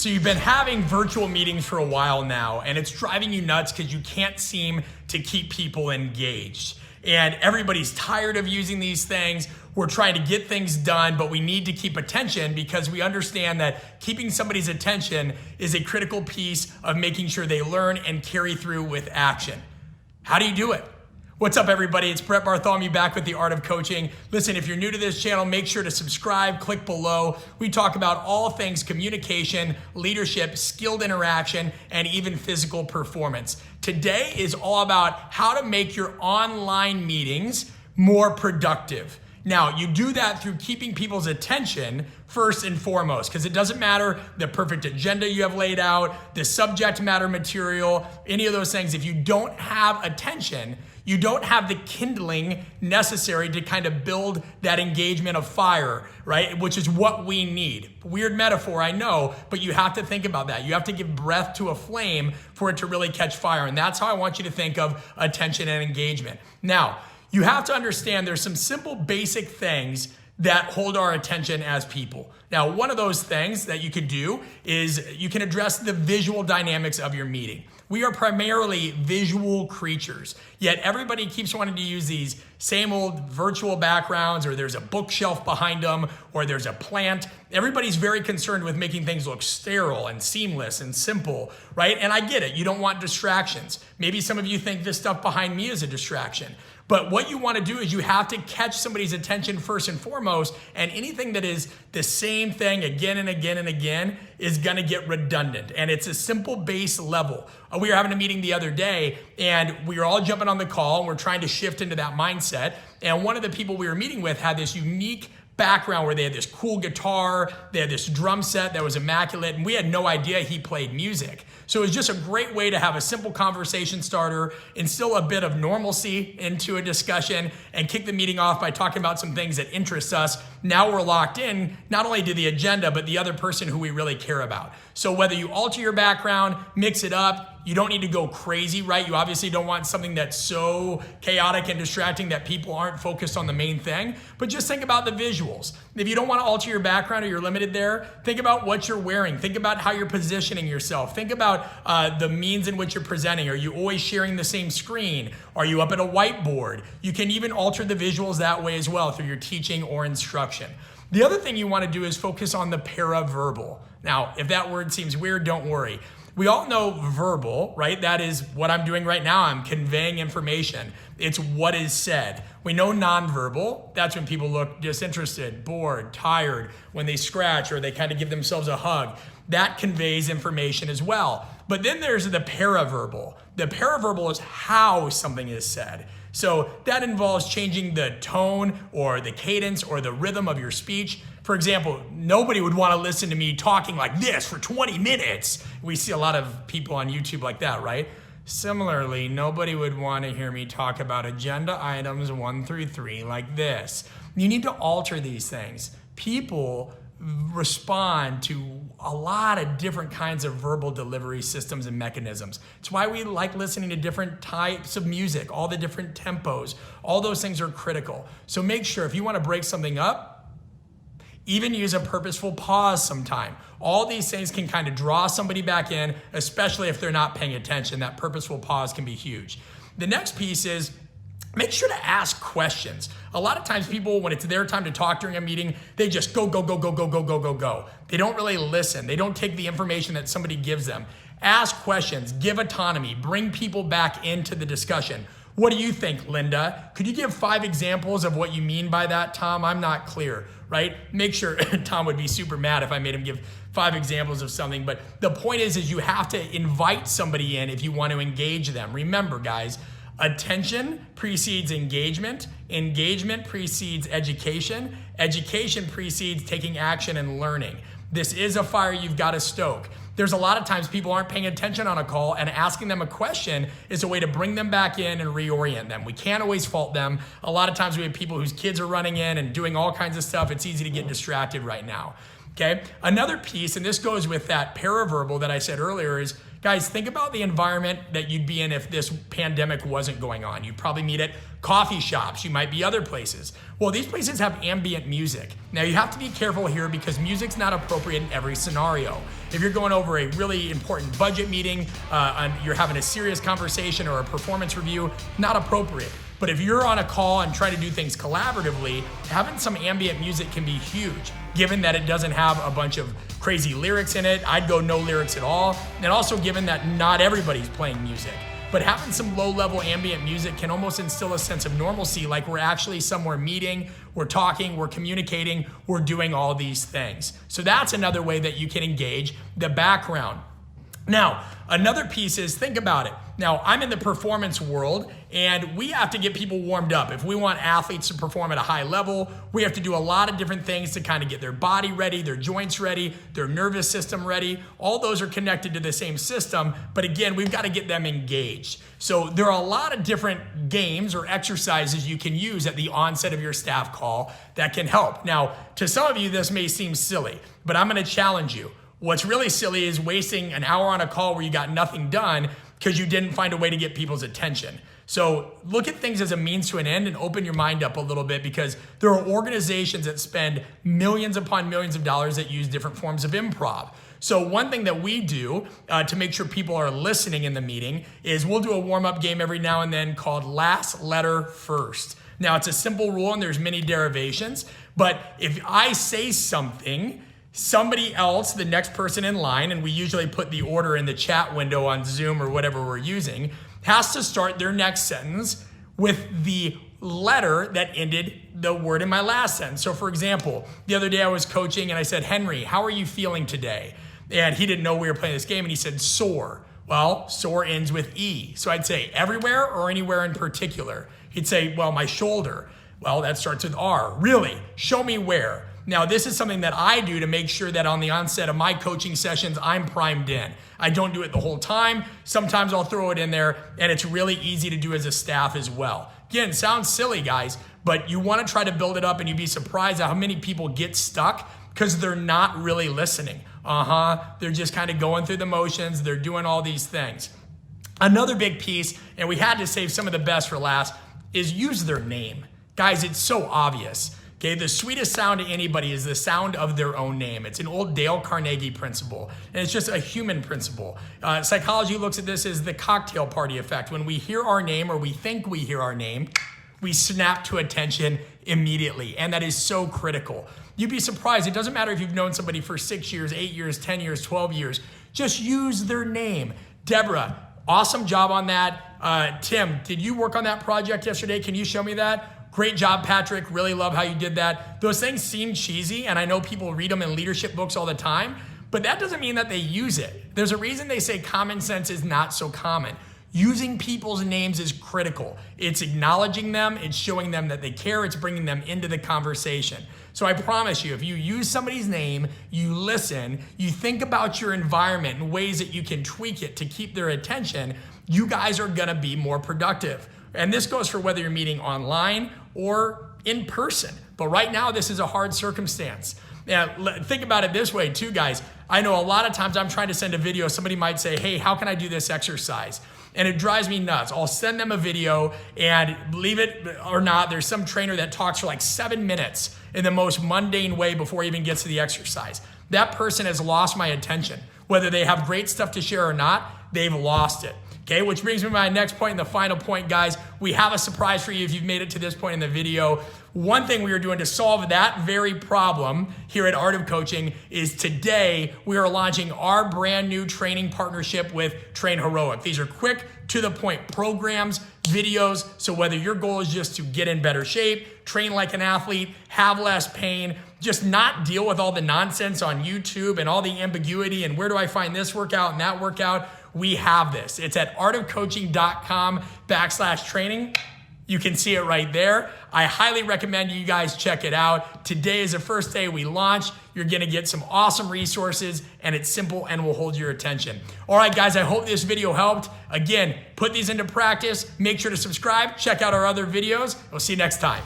So you've been having virtual meetings for a while now, and it's driving you nuts because you can't seem to keep people engaged. And everybody's tired of using these things. We're trying to get things done, but we need to keep attention because we understand that keeping somebody's attention is a critical piece of making sure they learn and carry through with action. How do you do it? What's up, everybody? It's Brett Bartholomew back with The Art of Coaching. Listen, if you're new to this channel, make sure to subscribe, click below. We talk about all things communication, leadership, skilled interaction, and even physical performance. Today is all about how to make your online meetings more productive. Now, you do that through keeping people's attention first and foremost, because it doesn't matter the perfect agenda you have laid out, the subject matter material, any of those things. If you don't have attention, you don't have the kindling necessary to kind of build that engagement of fire, right? Which is what we need. Weird metaphor, I know, but you have to think about that. You have to give breath to a flame for it to really catch fire. And that's how I want you to think of attention and engagement. Now, you have to understand there's some simple basic things that hold our attention as people. Now, one of those things that you could do is you can address the visual dynamics of your meeting. We are primarily visual creatures, yet everybody keeps wanting to use these same old virtual backgrounds, or there's a bookshelf behind them, or there's a plant. Everybody's very concerned with making things look sterile and seamless and simple, right? And I get it. You don't want distractions. Maybe some of you think this stuff behind me is a distraction. But what you want to do is you have to catch somebody's attention first and foremost, and anything that is the same thing again and again and again is going to get redundant. And it's a simple base level. We were having a meeting the other day, and we were all jumping on the call, and we're trying to shift into that mindset. And one of the people we were meeting with had this unique background where they had this cool guitar, they had this drum set that was immaculate, and we had no idea he played music. So it was just a great way to have a simple conversation starter, instill a bit of normalcy into a discussion, and kick the meeting off by talking about some things that interest us. Now we're locked in, not only to the agenda, but the other person who we really care about. So whether you alter your background, mix it up, you don't need to go crazy, right? You obviously don't want something that's so chaotic and distracting that people aren't focused on the main thing, but just think about the visuals. If you don't want to alter your background or you're limited there, think about what you're wearing. Think about how you're positioning yourself. Think about the means in which you're presenting. Are you always sharing the same screen? Are you up at a whiteboard? You can even alter the visuals that way as well through your teaching or instruction. The other thing you want to do is focus on the paraverbal. Now, if that word seems weird, don't worry. We all know verbal, right? That is what I'm doing right now. I'm conveying information. It's what is said. We know nonverbal. That's when people look disinterested, bored, tired, when they scratch or they kind of give themselves a hug. That conveys information as well. But then there's the paraverbal. The paraverbal is how something is said. So that involves changing the tone or the cadence or the rhythm of your speech. For example, nobody would want to listen to me talking like this for 20 minutes. We see a lot of people on YouTube like that, right? Similarly, nobody would want to hear me talk about agenda items 1 through 3 like this. You need to alter these things. People respond to a lot of different kinds of verbal delivery systems and mechanisms. It's why we like listening to different types of music, all the different tempos. All those things are critical. So make sure if you want to break something up, even use a purposeful pause sometime. All these things can kind of draw somebody back in, especially if they're not paying attention. That purposeful pause can be huge. The next piece is make sure to ask questions. A lot of times people, when it's their time to talk during a meeting, they just go. They don't really listen. They don't take the information that somebody gives them. Ask questions, give autonomy, bring people back into the discussion. What do you think, Linda? Could you give 5 examples of what you mean by that, Tom? I'm not clear, right? Make sure, Tom would be super mad if I made him give 5 examples of something, but the point is you have to invite somebody in if you want to engage them. Remember, guys, attention precedes engagement. Engagement precedes education. Education precedes taking action and learning. This is a fire you've got to stoke. There's a lot of times people aren't paying attention on a call, and asking them a question is a way to bring them back in and reorient them. We can't always fault them. A lot of times we have people whose kids are running in and doing all kinds of stuff. It's easy to get distracted right now. Okay. Another piece, and this goes with that paraverbal that I said earlier, is guys, think about the environment that you'd be in if this pandemic wasn't going on. You'd probably meet at coffee shops. You might be other places. Well, these places have ambient music. Now you have to be careful here because music's not appropriate in every scenario. If you're going over a really important budget meeting, you're having a serious conversation or a performance review, not appropriate. But if you're on a call and trying to do things collaboratively, having some ambient music can be huge, given that it doesn't have a bunch of crazy lyrics in it. I'd go no lyrics at all. And also given that not everybody's playing music. But having some low-level ambient music can almost instill a sense of normalcy, like we're actually somewhere meeting, we're talking, we're communicating, we're doing all these things. So that's another way that you can engage the background. Now, another piece is, think about it. Now, I'm in the performance world, and we have to get people warmed up. If we want athletes to perform at a high level, we have to do a lot of different things to kind of get their body ready, their joints ready, their nervous system ready. All those are connected to the same system, but again, we've got to get them engaged. So there are a lot of different games or exercises you can use at the onset of your staff call that can help. Now, to some of you, this may seem silly, but I'm going to challenge you. What's really silly is wasting an hour on a call where you got nothing done because you didn't find a way to get people's attention. So look at things as a means to an end and open your mind up a little bit, because there are organizations that spend millions upon millions of dollars that use different forms of improv. So one thing that we do to make sure people are listening in the meeting is we'll do a warm-up game every now and then called Last Letter First. Now, it's a simple rule and there's many derivations, but if I say something, somebody else, the next person in line, and we usually put the order in the chat window on Zoom or whatever we're using, has to start their next sentence with the letter that ended the word in my last sentence. So for example, the other day I was coaching and I said, Henry, how are you feeling today? And he didn't know we were playing this game and he said, sore. Well, sore ends with E. So I'd say everywhere or anywhere in particular. He'd say, well, my shoulder. Well, that starts with R. Really? Show me where. Now, this is something that I do to make sure that on the onset of my coaching sessions, I'm primed in. I don't do it the whole time. Sometimes I'll throw it in there, and it's really easy to do as a staff as well. Again, sounds silly, guys, but you want to try to build it up, and you'd be surprised at how many people get stuck because they're not really listening. They're just kind of going through the motions. They're doing all these things. Another big piece, and we had to save some of the best for last, is use their name. Guys, it's so obvious. Okay, the sweetest sound to anybody is the sound of their own name. It's an old Dale Carnegie principle, and it's just a human principle. Psychology looks at this as the cocktail party effect. When we hear our name, or we think we hear our name, we snap to attention immediately, and that is so critical. You'd be surprised. It doesn't matter if you've known somebody for 6 years, 8 years, 10 years, 12 years. Just use their name. Deborah, awesome job on that. Tim, did you work on that project yesterday? Can you show me that? Great job, Patrick. Really love how you did that. Those things seem cheesy, and I know people read them in leadership books all the time, but that doesn't mean that they use it. There's a reason they say common sense is not so common. Using people's names is critical. It's acknowledging them, it's showing them that they care, it's bringing them into the conversation. So I promise you, if you use somebody's name, you listen, you think about your environment and ways that you can tweak it to keep their attention, you guys are gonna be more productive. And this goes for whether you're meeting online or in person. But right now, this is a hard circumstance. Now, think about it this way too, guys. I know a lot of times I'm trying to send a video, somebody might say, hey, how can I do this exercise? And it drives me nuts. I'll send them a video, and believe it or not, there's some trainer that talks for like 7 minutes in the most mundane way before he even gets to the exercise. That person has lost my attention. Whether they have great stuff to share or not, they've lost it. Okay, which brings me to my next point and the final point, guys. We have a surprise for you if you've made it to this point in the video. One thing we are doing to solve that very problem here at Art of Coaching is today we are launching our brand new training partnership with Train Heroic. These are quick, to the point programs, videos. So whether your goal is just to get in better shape, train like an athlete, have less pain, just not deal with all the nonsense on YouTube and all the ambiguity and where do I find this workout and that workout, we have this. It's at artofcoaching.com/training. You can see it right there. I highly recommend you guys check it out. Today is the first day we launch. You're gonna get some awesome resources, and it's simple and will hold your attention. All right, guys, I hope this video helped. Again, put these into practice. Make sure to subscribe. Check out our other videos. We'll see you next time.